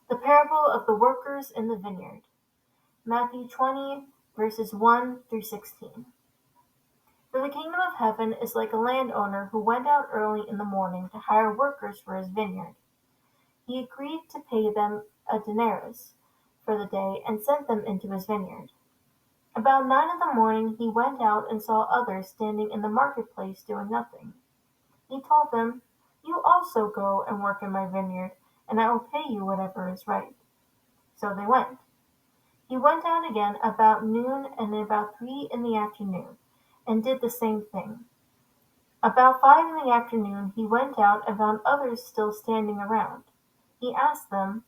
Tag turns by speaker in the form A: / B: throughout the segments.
A: The parable of the workers in the vineyard. Matthew 20, verses 1 through 16. For the kingdom of heaven is like a landowner who went out early in the morning to hire workers for his vineyard. He agreed to pay them a denarius for the day and sent them into his vineyard. About 9 in the morning he went out and saw others standing in the marketplace doing nothing. He told them, "You also go and work in my vineyard, and I will pay you whatever is right." So they went. He went out again about noon and about 3 in the afternoon, and did the same thing. About 5 in the afternoon he went out and found others still standing around. He asked them,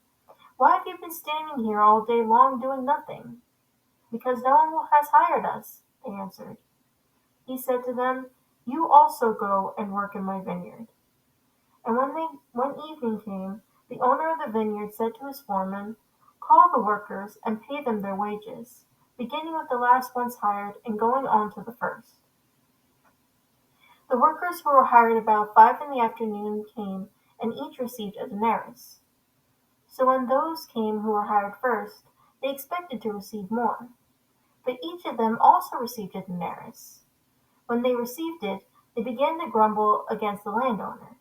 A: "Why have you been standing here all day long doing nothing?" "Because no one has hired us," they answered. He said to them, "You also go and work in my vineyard." And when evening came, the owner of the vineyard said to his foreman, "Call the workers and pay them their wages, beginning with the last ones hired and going on to the first." The workers who were hired about 5 in the afternoon came, and each received a denarius. So when those came who were hired first, they expected to receive more. But each of them also received a denarius. When they received it, they began to grumble against the landowner.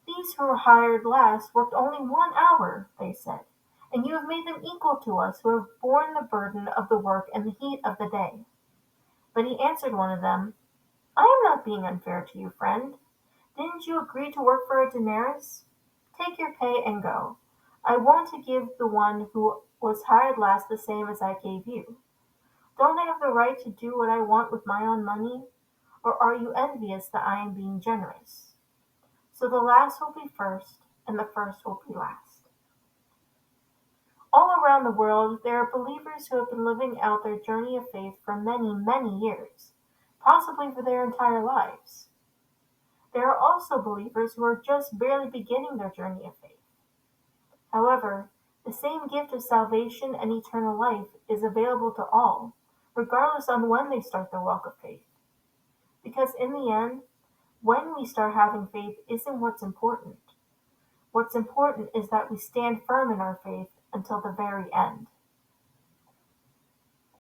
A: "These who were hired last worked only 1 hour," they said, "and you have made them equal to us who have borne the burden of the work and the heat of the day." But he answered one of them, "I am not being unfair to you, friend. Didn't you agree to work for a denarius? Take your pay and go. I want to give the one who was hired last the same as I gave you. Don't I have the right to do what I want with my own money? Or are you envious that I am being generous?" So the last will be first, and the first will be last. All around the world there are believers who have been living out their journey of faith for many, many years, possibly for their entire lives. There are also believers who are just barely beginning their journey of faith. However, the same gift of salvation and eternal life is available to all, regardless on when they start their walk of faith. Because in the end, when we start having faith isn't what's important. What's important is that we stand firm in our faith until the very end.